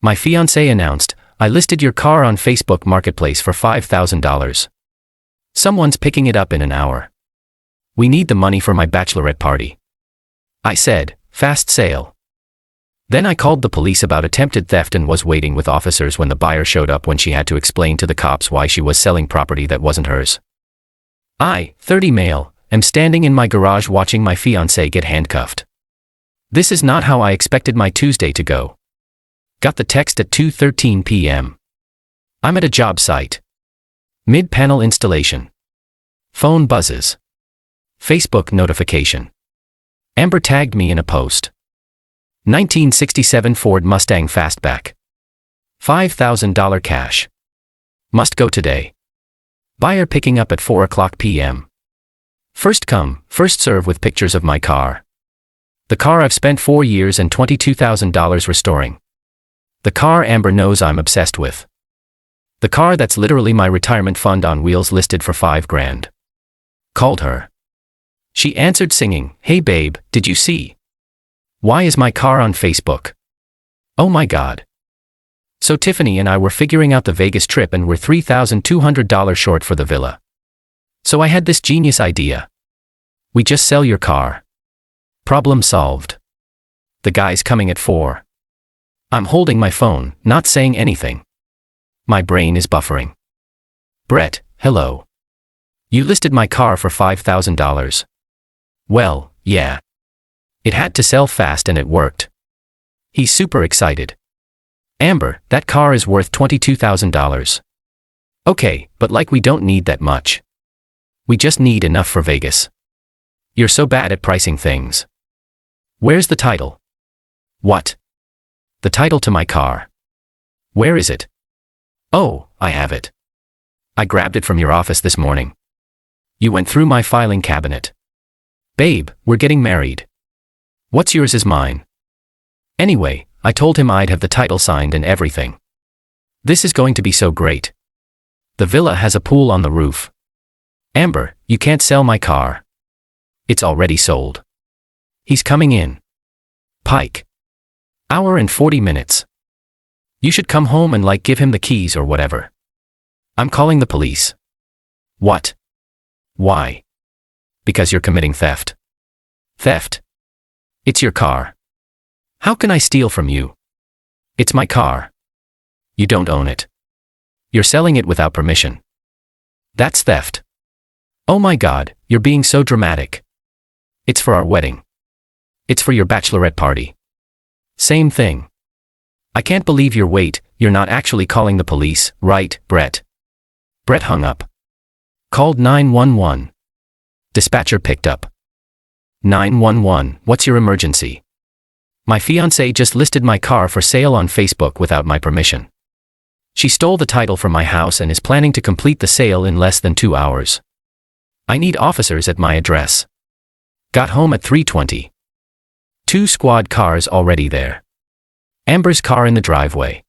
My fiancé announced, "I listed your car on Facebook Marketplace for $5,000. Someone's picking it up in an hour. We need the money for my bachelorette party." I said, "Fast sale." Then I called the police about attempted theft and was waiting with officers when the buyer showed up when she had to explain to the cops why she was selling property that wasn't hers. I, 30 male, am standing in my garage watching my fiancé get handcuffed. This is not how I expected my Tuesday to go. Got the text at 2:13 p.m. I'm at a job site. Mid-panel installation. Phone buzzes. Facebook notification. Amber tagged me in a post. 1967 Ford Mustang Fastback. $5,000 cash. Must go today. Buyer picking up at 4:00 p.m. First come, first serve with pictures of my car. The car I've spent 4 years and $22,000 restoring. The car Amber knows I'm obsessed with. The car that's literally my retirement fund on wheels listed for $5,000. Called her. She answered singing, "Hey babe, did you see? Why is my car on Facebook? Oh my God." So Tiffany and I were figuring out the Vegas trip and were $3,200 short for the villa. So I had this genius idea. We just sell your car. Problem solved. The guy's coming at 4. I'm holding my phone, not saying anything. My brain is buffering. "Brett, hello. You listed my car for $5,000. Well, yeah. It had to sell fast and it worked." He's super excited. "Amber, that car is worth $22,000. Okay, but like we don't need that much. We just need enough for Vegas. You're so bad at pricing things. Where's the title?" "What?" "The title to my car." "Where is it?" "Oh, I have it. I grabbed it from your office this morning. You went through my filing cabinet. Babe, we're getting married. What's yours is mine." Anyway, I told him I'd have the title signed and everything. This is going to be so great. The villa has a pool on the roof. "Amber, you can't sell my car. It's already sold." He's coming in. Pike. Hour and 40 minutes. You should come home and give him the keys or whatever. I'm calling the police. What? Why? Because you're committing theft. Theft? It's your car. How can I steal from you? It's my car. You don't own it. You're selling it without permission. That's theft. Oh my God, you're being so dramatic. It's for our wedding. It's for your bachelorette party. Same thing. I can't believe you're not actually calling the police, right, Brett? Brett hung up. Called 911. Dispatcher picked up. 911, what's your emergency? My fiancée just listed my car for sale on Facebook without my permission. She stole the title from my house and is planning to complete the sale in less than 2 hours. I need officers at my address. Got home at 3:20. 2 squad cars already there. Amber's car in the driveway.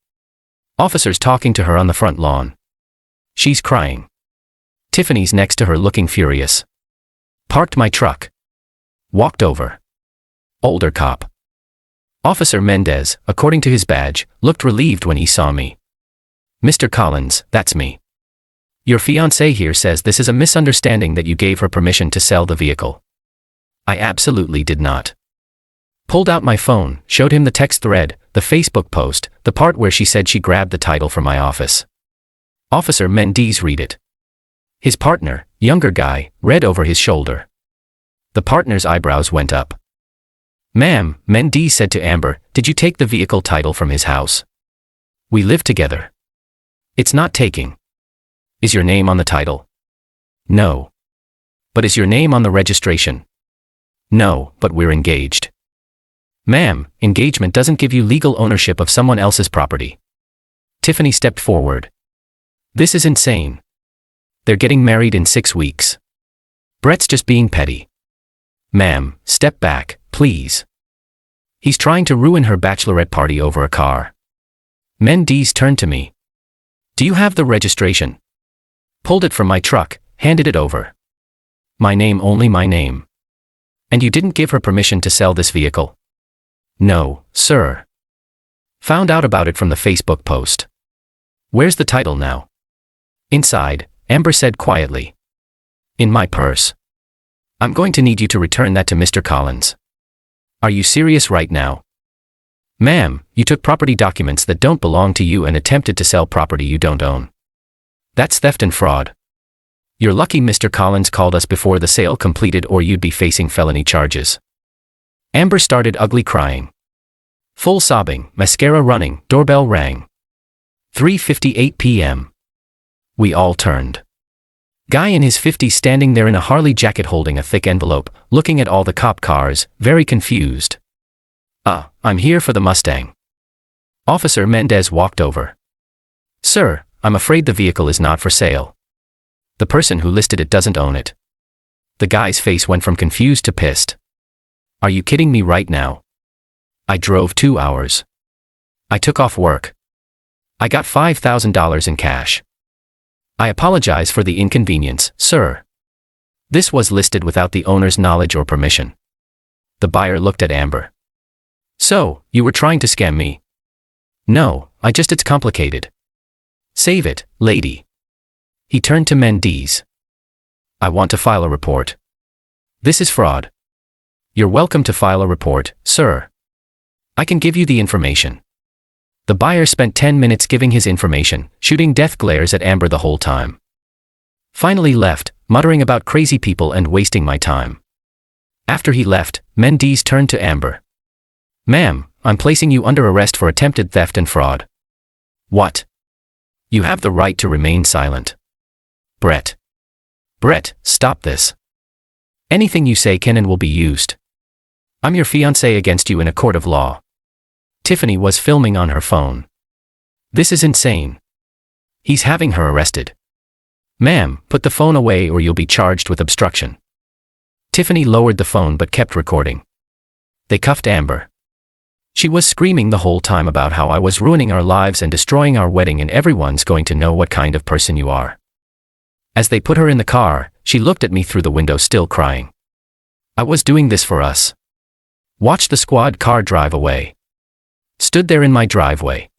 Officers talking to her on the front lawn. She's crying. Tiffany's next to her looking furious. Parked my truck. Walked over. Older cop. Officer Mendez, according to his badge, looked relieved when he saw me. "Mr. Collins, that's me. Your fiancée here says this is a misunderstanding that you gave her permission to sell the vehicle." I absolutely did not. Pulled out my phone, showed him the text thread, the Facebook post, the part where she said she grabbed the title from my office. Officer Mendez read it. His partner, younger guy, read over his shoulder. The partner's eyebrows went up. "Ma'am," Mendez said to Amber, "did you take the vehicle title from his house? We live together." "It's not taking." "Is your name on the title?" "No." "But is your name on the registration?" "No, but we're engaged." "Ma'am, engagement doesn't give you legal ownership of someone else's property." Tiffany stepped forward. "This is insane. They're getting married in 6 weeks. Brett's just being petty." "Ma'am, step back, please. He's trying to ruin her bachelorette party over a car." Mendez turned to me. "Do you have the registration?" Pulled it from my truck, handed it over. "My name, only my name. And you didn't give her permission to sell this vehicle?" "No, sir." Found out about it from the Facebook post. Where's the title now? Inside, Amber said quietly. In my purse. I'm going to need you to return that to Mr. Collins. Are you serious right now? Ma'am, you took property documents that don't belong to you and attempted to sell property you don't own. That's theft and fraud. You're lucky Mr. Collins called us before the sale completed or you'd be facing felony charges. Amber started ugly crying. Full sobbing, mascara running, doorbell rang. 3:58 p.m. We all turned. Guy in his 50s standing there in a Harley jacket holding a thick envelope, looking at all the cop cars, very confused. I'm here for the Mustang. Officer Mendez walked over. Sir, I'm afraid the vehicle is not for sale. The person who listed it doesn't own it. The guy's face went from confused to pissed. Are you kidding me right now? I drove 2 hours. I took off work. I got $5,000 in cash. I apologize for the inconvenience, sir. This was listed without the owner's knowledge or permission. The buyer looked at Amber. So, you were trying to scam me? No, it's complicated. Save it, lady. He turned to Mendez. I want to file a report. This is fraud. You're welcome to file a report, sir. I can give you the information. The buyer spent 10 minutes giving his information, shooting death glares at Amber the whole time. Finally left, muttering about crazy people and wasting my time. After he left, Mendez turned to Amber. Ma'am, I'm placing you under arrest for attempted theft and fraud. What? You have the right to remain silent. Brett, stop this. Anything you say can and will be used. I'm your fiancé against you in a court of law. Tiffany was filming on her phone. This is insane. He's having her arrested. Ma'am, put the phone away or you'll be charged with obstruction. Tiffany lowered the phone but kept recording. They cuffed Amber. She was screaming the whole time about how I was ruining our lives and destroying our wedding and everyone's going to know what kind of person you are. As they put her in the car, she looked at me through the window still crying. I was doing this for us. Watched the squad car drive away. Stood there in my driveway.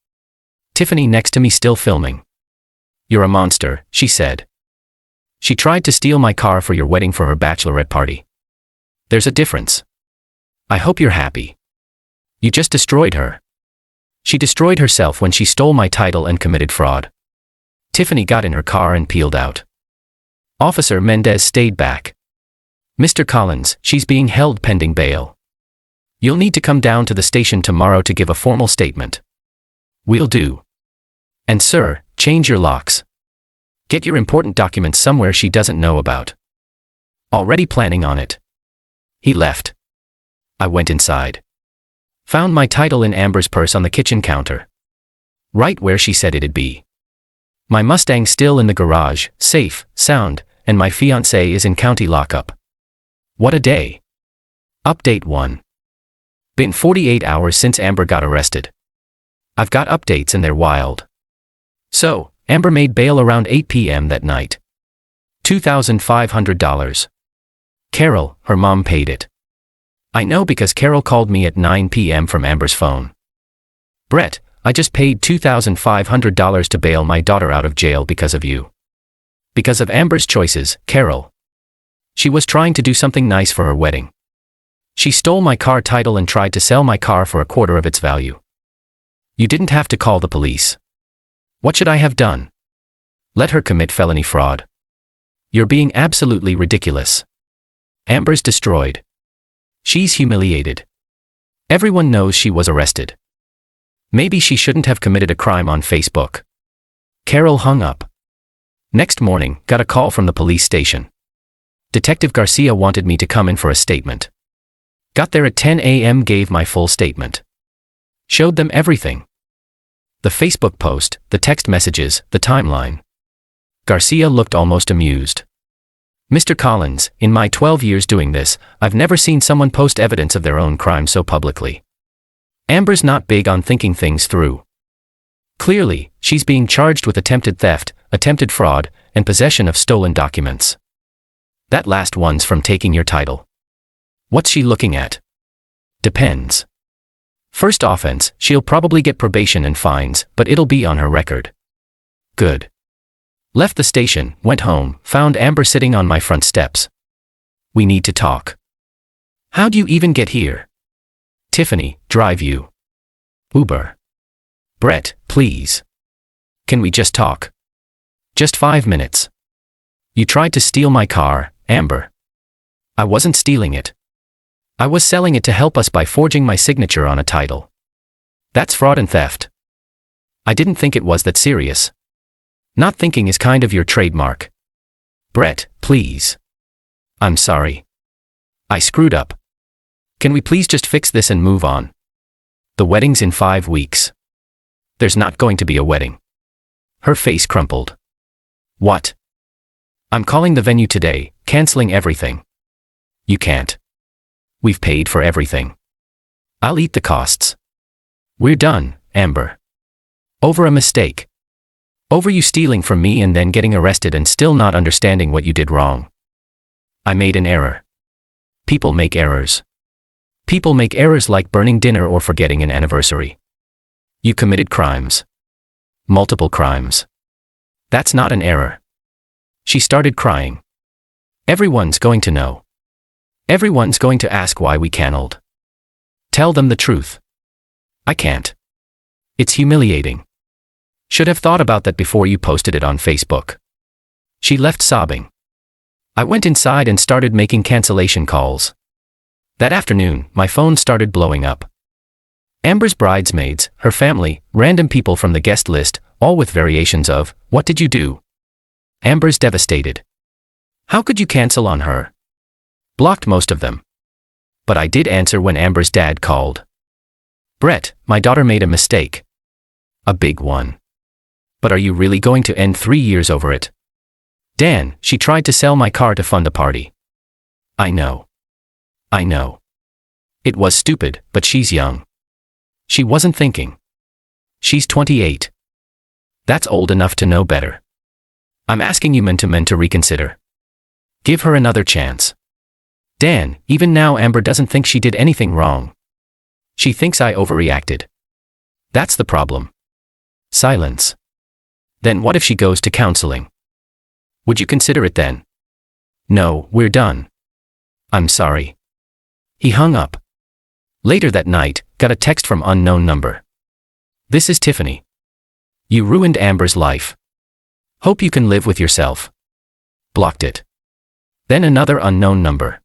Tiffany next to me still filming. You're a monster, she said. She tried to steal my car for your wedding for her bachelorette party. There's a difference. I hope you're happy. You just destroyed her. She destroyed herself when she stole my title and committed fraud. Tiffany got in her car and peeled out. Officer Mendez stayed back. Mr. Collins, she's being held pending bail. You'll need to come down to the station tomorrow to give a formal statement. We'll do. And sir, change your locks. Get your important documents somewhere she doesn't know about. Already planning on it. He left. I went inside. Found my title in Amber's purse on the kitchen counter. Right where she said it'd be. My Mustang still in the garage, safe, sound, and my fiancé is in county lockup. What a day. Update 1. Been 48 hours since Amber got arrested. I've got updates and they're wild. So, Amber made bail around 8 p.m. that night. $2,500. Carol, her mom, paid it. I know because Carol called me at 9 p.m. from Amber's phone. Brett, I just paid $2,500 to bail my daughter out of jail because of you. Because of Amber's choices, Carol. She was trying to do something nice for her wedding. She stole my car title and tried to sell my car for a quarter of its value. You didn't have to call the police. What should I have done? Let her commit felony fraud. You're being absolutely ridiculous. Amber's destroyed. She's humiliated. Everyone knows she was arrested. Maybe she shouldn't have committed a crime on Facebook. Carol hung up. Next morning, got a call from the police station. Detective Garcia wanted me to come in for a statement. Got there at 10 a.m., gave my full statement. Showed them everything. The Facebook post, the text messages, the timeline. Garcia looked almost amused. Mr. Collins, in my 12 years doing this, I've never seen someone post evidence of their own crime so publicly. Amber's not big on thinking things through. Clearly, she's being charged with attempted theft, attempted fraud, and possession of stolen documents. That last one's from taking your title. What's she looking at? Depends. First offense, she'll probably get probation and fines, but it'll be on her record. Good. Left the station, went home, found Amber sitting on my front steps. We need to talk. How'd you even get here? Tiffany, drive you. Uber. Brett, please. Can we just talk? Just 5 minutes. You tried to steal my car, Amber. I wasn't stealing it. I was selling it to help us by forging my signature on a title. That's fraud and theft. I didn't think it was that serious. Not thinking is kind of your trademark. Brett, please. I'm sorry. I screwed up. Can we please just fix this and move on? The wedding's in 5 weeks. There's not going to be a wedding. Her face crumpled. What? I'm calling the venue today, canceling everything. You can't. We've paid for everything. I'll eat the costs. We're done, Amber. Over a mistake. Over you stealing from me and then getting arrested and still not understanding what you did wrong. I made an error. People make errors. People make errors like burning dinner or forgetting an anniversary. You committed crimes. Multiple crimes. That's not an error. She started crying. Everyone's going to know. Everyone's going to ask why we canceled. Tell them the truth. I can't. It's humiliating. Should have thought about that before you posted it on Facebook. She left sobbing. I went inside and started making cancellation calls. That afternoon, my phone started blowing up. Amber's bridesmaids, her family, random people from the guest list, all with variations of, "What did you do?" Amber's devastated. How could you cancel on her? Blocked most of them. But I did answer when Amber's dad called. Brett, my daughter made a mistake. A big one. But are you really going to end 3 years over it? Dan, she tried to sell my car to fund a party. I know. I know. It was stupid, but she's young. She wasn't thinking. She's 28. That's old enough to know better. I'm asking you men to reconsider. Give her another chance. Dan, even now Amber doesn't think she did anything wrong. She thinks I overreacted. That's the problem. Silence. Then what if she goes to counseling? Would you consider it then? No, we're done. I'm sorry. He hung up. Later that night, got a text from unknown number. This is Tiffany. You ruined Amber's life. Hope you can live with yourself. Blocked it. Then another unknown number.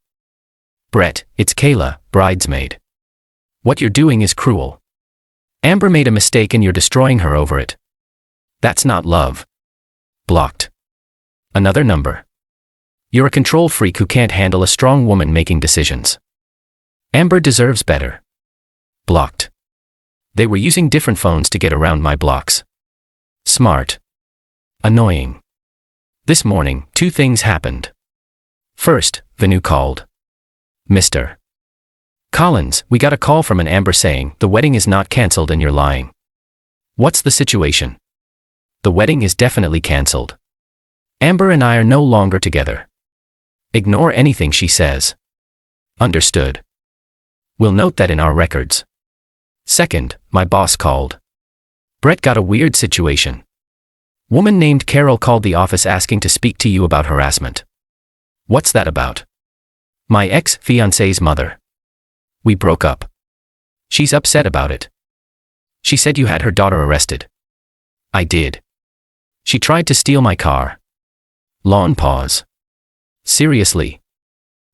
Brett, it's Kayla, bridesmaid. What you're doing is cruel. Amber made a mistake and you're destroying her over it. That's not love. Blocked. Another number. You're a control freak who can't handle a strong woman making decisions. Amber deserves better. Blocked. They were using different phones to get around my blocks. Smart. Annoying. This morning, 2 things happened. First, Venu called. Mr. Collins, we got a call from an Amber saying, the wedding is not cancelled and you're lying. What's the situation? The wedding is definitely cancelled. Amber and I are no longer together. Ignore anything she says. Understood. We'll note that in our records. Second, my boss called. Brett got a weird situation. Woman named Carol called the office asking to speak to you about harassment. What's that about? My ex-fiancée's mother. We broke up. She's upset about it. She said you had her daughter arrested. I did. She tried to steal my car. Long pause. Seriously?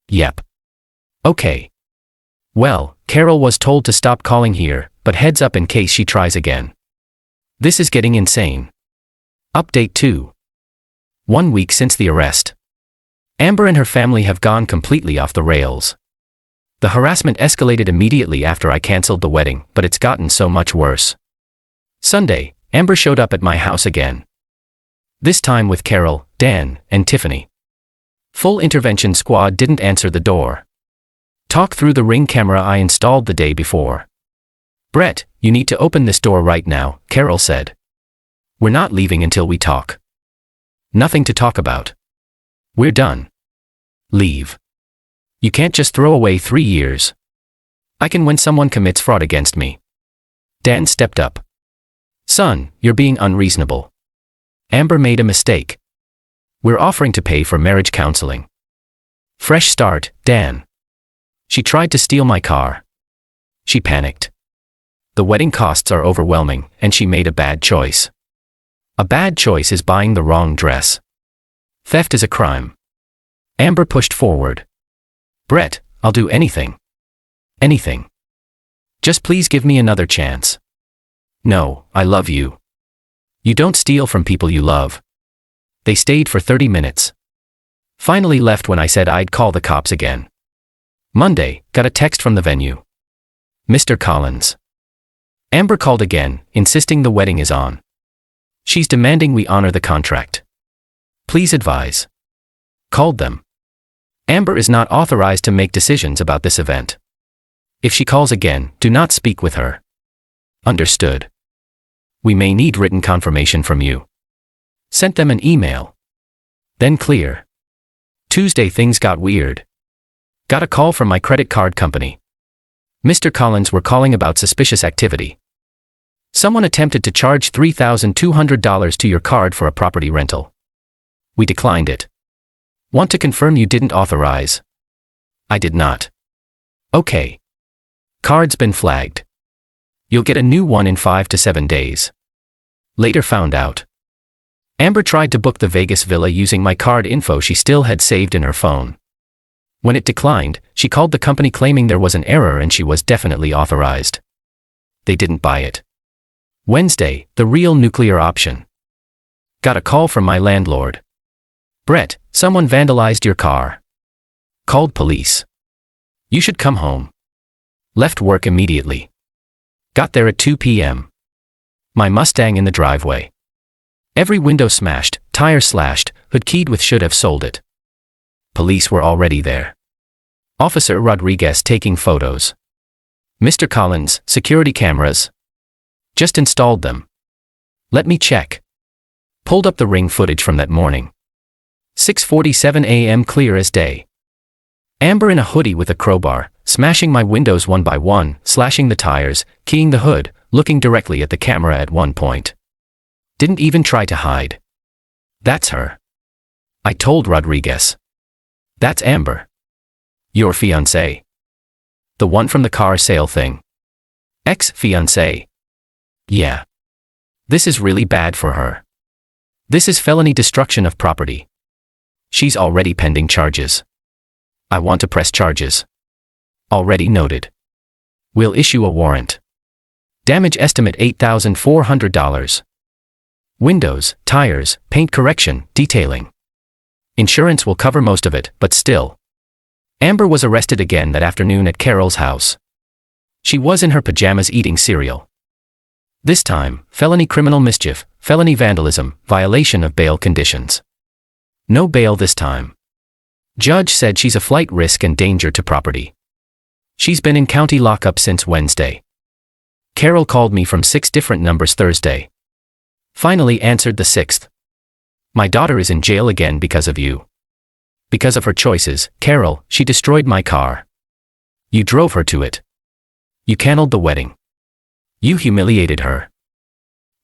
Yep. Okay. Well, Carol was told to stop calling here, but heads up in case she tries again. This is getting insane. Update 2. 1 week since the arrest. Amber and her family have gone completely off the rails. The harassment escalated immediately after I canceled the wedding, but it's gotten so much worse. Sunday, Amber showed up at my house again. This time with Carol, Dan, and Tiffany. Full intervention squad didn't answer the door. Talk through the Ring camera I installed the day before. Brett, you need to open this door right now, Carol said. We're not leaving until we talk. Nothing to talk about. We're done. Leave. You can't just throw away 3 years. I can when someone commits fraud against me. Dan stepped up. Son, you're being unreasonable. Amber made a mistake. We're offering to pay for marriage counseling. Fresh start, Dan. She tried to steal my car. She panicked. The wedding costs are overwhelming, and she made a bad choice. A bad choice is buying the wrong dress. Theft is a crime. Amber pushed forward. Brett, I'll do anything. Anything. Just please give me another chance. No, I love you. You don't steal from people you love. They stayed for 30 minutes. Finally left when I said I'd call the cops again. Monday, got a text from the venue. Mr. Collins. Amber called again, insisting the wedding is on. She's demanding we honor the contract. Please advise. Called them. Amber is not authorized to make decisions about this event. If she calls again, do not speak with her. Understood. We may need written confirmation from you. Sent them an email. Then clear. Tuesday things got weird. Got a call from my credit card company. Mr. Collins were calling about suspicious activity. Someone attempted to charge $3,200 to your card for a property rental. We declined it. Want to confirm you didn't authorize? I did not. Okay. Card's been flagged. You'll get a new one in 5 to 7 days. Later found out. Amber tried to book the Vegas villa using my card info she still had saved in her phone. When it declined, she called the company claiming there was an error and she was definitely authorized. They didn't buy it. Wednesday, the real nuclear option. Got a call from my landlord. Brett, someone vandalized your car. Called police. You should come home. Left work immediately. Got there at 2 p.m. My Mustang in the driveway. Every window smashed, tire slashed, hood keyed with should have sold it. Police were already there. Officer Rodriguez taking photos. Mr. Collins, security cameras. Just installed them. Let me check. Pulled up the ring footage from that morning. 6:47 a.m. clear as day. Amber in a hoodie with a crowbar, smashing my windows one by one, slashing the tires, keying the hood, looking directly at the camera at one point. Didn't even try to hide. That's her. I told Rodriguez. That's Amber. Your fiancée. The one from the car sale thing. Ex-fiancée. Yeah. This is really bad for her. This is felony destruction of property. She's already pending charges. I want to press charges. Already noted. We'll issue a warrant. Damage estimate $8,400. Windows, tires, paint correction, detailing. Insurance will cover most of it, but still. Amber was arrested again that afternoon at Carol's house. She was in her pajamas eating cereal. This time, felony criminal mischief, felony vandalism, violation of bail conditions. No bail this time. Judge said she's a flight risk and danger to property. She's been in county lockup since Wednesday. Carol called me from 6 different numbers Thursday. Finally answered the 6th. My daughter is in jail again because of you. Because of her choices, Carol, she destroyed my car. You drove her to it. You canceled the wedding. You humiliated her.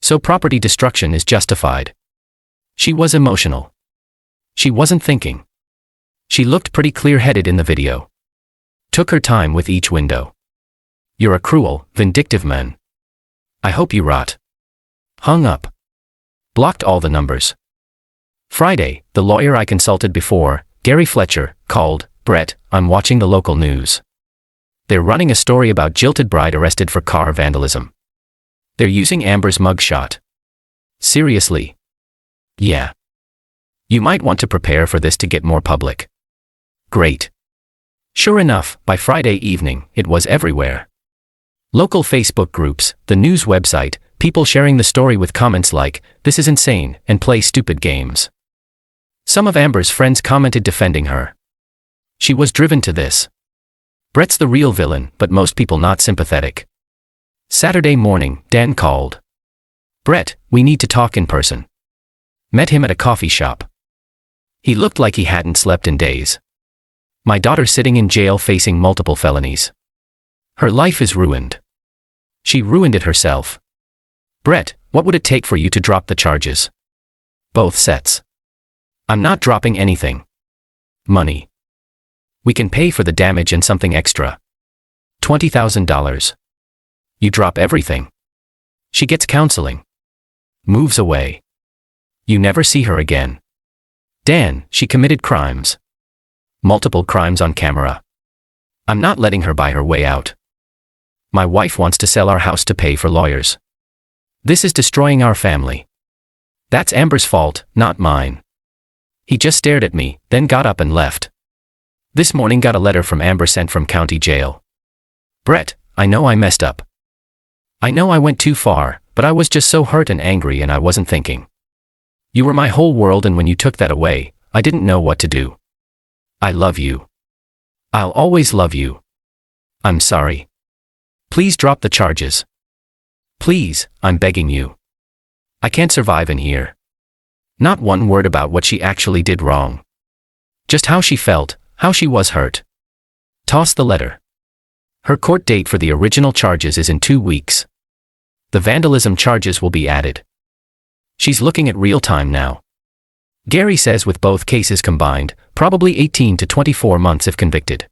So property destruction is justified. She was emotional. She wasn't thinking. She looked pretty clear-headed in the video. Took her time with each window. You're a cruel, vindictive man. I hope you rot. Hung up. Blocked all the numbers. Friday, the lawyer I consulted before, Gary Fletcher, called. Brett, I'm watching the local news. They're running a story about jilted bride arrested for car vandalism. They're using Amber's mugshot. Seriously? Yeah. You might want to prepare for this to get more public. Great. Sure enough, by Friday evening, it was everywhere. Local Facebook groups, the news website, people sharing the story with comments like, "This is insane," and "Play stupid games." Some of Amber's friends commented defending her. She was driven to this. Brett's the real villain, but most people not sympathetic. Saturday morning, Dan called. Brett, we need to talk in person. Met him at a coffee shop. He looked like he hadn't slept in days. My daughter sitting in jail facing multiple felonies. Her life is ruined. She ruined it herself. Brett, what would it take for you to drop the charges? Both sets. I'm not dropping anything. Money. We can pay for the damage and something extra. $20,000. You drop everything. She gets counseling. Moves away. You never see her again. Dan, she committed crimes. Multiple crimes on camera. I'm not letting her buy her way out. My wife wants to sell our house to pay for lawyers. This is destroying our family. That's Amber's fault, not mine. He just stared at me, then got up and left. This morning got a letter from Amber sent from county jail. Brett, I know I messed up. I know I went too far, but I was just so hurt and angry and I wasn't thinking. You were my whole world and when you took that away, I didn't know what to do. I love you. I'll always love you. I'm sorry. Please drop the charges. Please, I'm begging you. I can't survive in here. Not one word about what she actually did wrong. Just how she felt, how she was hurt. Toss the letter. Her court date for the original charges is in 2 weeks. The vandalism charges will be added. She's looking at real time now. Gary says with both cases combined, probably 18 to 24 months if convicted.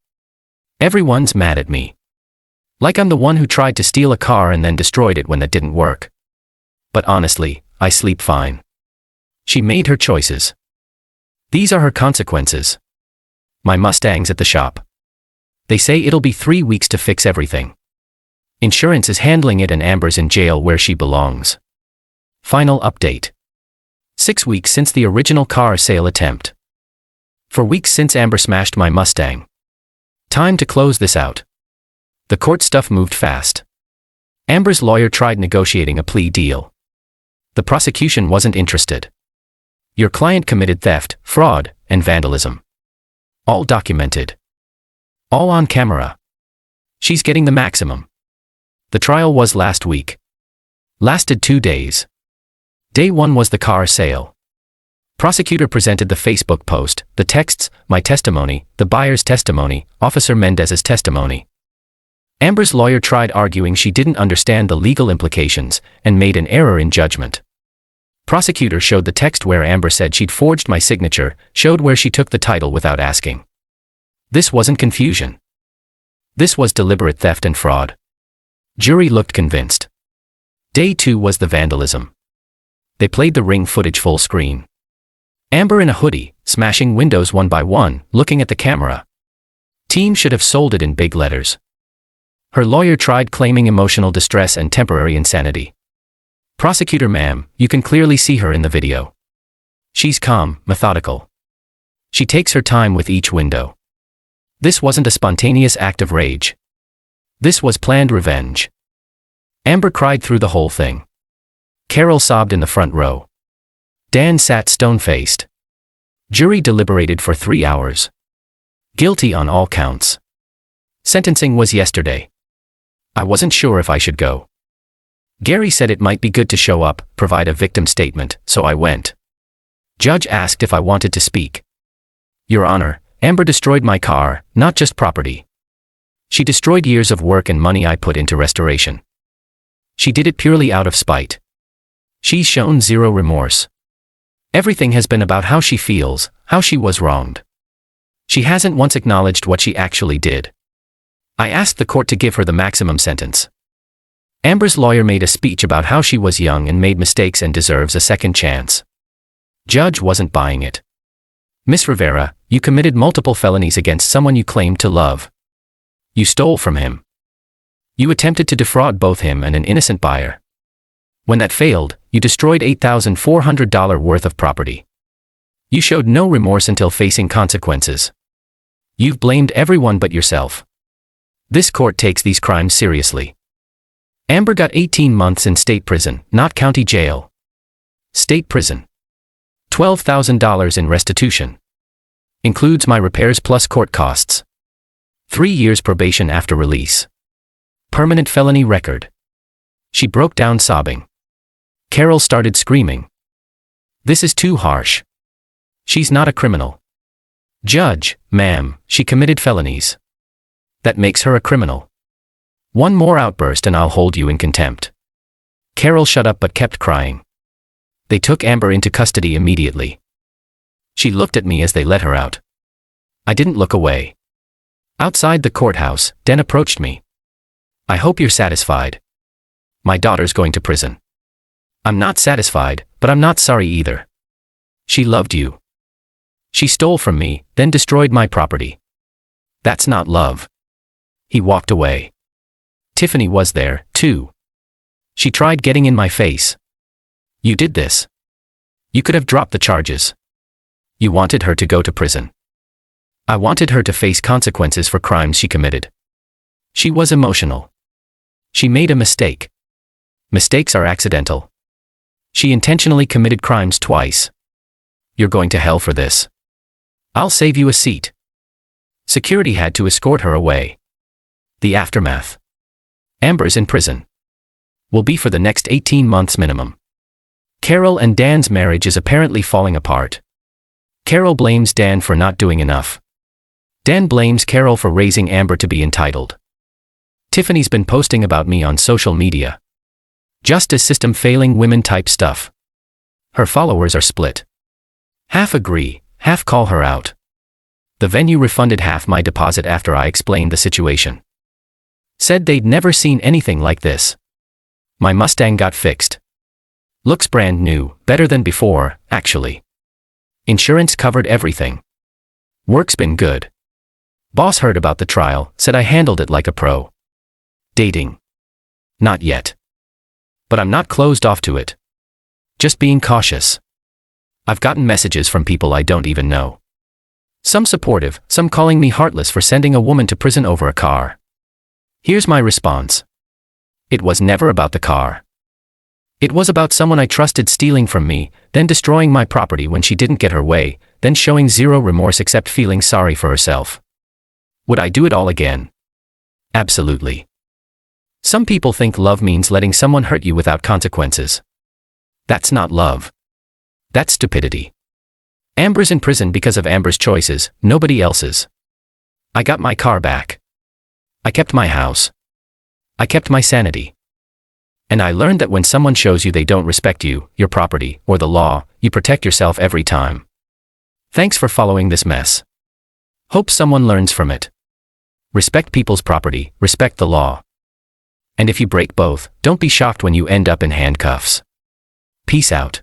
Everyone's mad at me. Like I'm the one who tried to steal a car and then destroyed it when that didn't work. But honestly, I sleep fine. She made her choices. These are her consequences. My Mustang's at the shop. They say it'll be 3 weeks to fix everything. Insurance is handling it and Amber's in jail where she belongs. Final update. 6 weeks since the original car sale attempt. 4 weeks since Amber smashed my Mustang. Time to close this out. The court stuff moved fast. Amber's lawyer tried negotiating a plea deal. The prosecution wasn't interested. Your client committed theft, fraud, and vandalism. All documented. All on camera. She's getting the maximum. The trial was last week. Lasted 2 days. Day 1 was the car sale. Prosecutor presented the Facebook post, the texts, my testimony, the buyer's testimony, Officer Mendez's testimony. Amber's lawyer tried arguing she didn't understand the legal implications and made an error in judgment. Prosecutor showed the text where Amber said she'd forged my signature, showed where she took the title without asking. This wasn't confusion. This was deliberate theft and fraud. Jury looked convinced. Day 2 was the vandalism. They played the ring footage full screen. Amber in a hoodie, smashing windows one by one, looking at the camera. Team should have sold it in big letters. Her lawyer tried claiming emotional distress and temporary insanity. Prosecutor, ma'am, you can clearly see her in the video. She's calm, methodical. She takes her time with each window. This wasn't a spontaneous act of rage. This was planned revenge. Amber cried through the whole thing. Carol sobbed in the front row. Dan sat stone-faced. Jury deliberated for 3 hours. Guilty on all counts. Sentencing was yesterday. I wasn't sure if I should go. Gary said it might be good to show up, provide a victim statement, so I went. Judge asked if I wanted to speak. Your Honor, Amber destroyed my car, not just property. She destroyed years of work and money I put into restoration. She did it purely out of spite. She's shown zero remorse. Everything has been about how she feels, how she was wronged. She hasn't once acknowledged what she actually did. I asked the court to give her the maximum sentence. Amber's lawyer made a speech about how she was young and made mistakes and deserves a second chance. Judge wasn't buying it. Miss Rivera, you committed multiple felonies against someone you claimed to love. You stole from him. You attempted to defraud both him and an innocent buyer. When that failed, you destroyed $8,400 worth of property. You showed no remorse until facing consequences. You've blamed everyone but yourself. This court takes these crimes seriously. Amber got 18 months in state prison, not county jail. State prison. $12,000 in restitution. Includes my repairs plus court costs. 3 years probation after release. Permanent felony record. She broke down sobbing. Carol started screaming. This is too harsh. She's not a criminal. Judge, ma'am, she committed felonies. That makes her a criminal. One more outburst and I'll hold you in contempt. Carol shut up but kept crying. They took Amber into custody immediately. She looked at me as they let her out. I didn't look away. Outside the courthouse, Den approached me. I hope you're satisfied. My daughter's going to prison. I'm not satisfied, but I'm not sorry either. She loved you. She stole from me, then destroyed my property. That's not love. He walked away. Tiffany was there, too. She tried getting in my face. You did this. You could have dropped the charges. You wanted her to go to prison. I wanted her to face consequences for crimes she committed. She was emotional. She made a mistake. Mistakes are accidental. She intentionally committed crimes twice. You're going to hell for this. I'll save you a seat. Security had to escort her away. The aftermath. Amber's in prison. Will be for the next 18 months minimum. Carol and Dan's marriage is apparently falling apart. Carol blames Dan for not doing enough. Dan blames Carol for raising Amber to be entitled. Tiffany's been posting about me on social media. Justice system failing women type stuff. Her followers are split. Half agree, half call her out. The venue refunded half my deposit after I explained the situation. Said they'd never seen anything like this. My Mustang got fixed. Looks brand new, better than before, actually. Insurance covered everything. Work's been good. Boss heard about the trial, said I handled it like a pro. Dating. Not yet. But I'm not closed off to it. Just being cautious. I've gotten messages from people I don't even know. Some supportive, some calling me heartless for sending a woman to prison over a car. Here's my response. It was never about the car. It was about someone I trusted stealing from me, then destroying my property when she didn't get her way, then showing zero remorse except feeling sorry for herself. Would I do it all again? Absolutely. Some people think love means letting someone hurt you without consequences. That's not love. That's stupidity. Amber's in prison because of Amber's choices, nobody else's. I got my car back. I kept my house. I kept my sanity. And I learned that when someone shows you they don't respect you, your property, or the law, you protect yourself every time. Thanks for following this mess. Hope someone learns from it. Respect people's property, respect the law. And if you break both, don't be shocked when you end up in handcuffs. Peace out.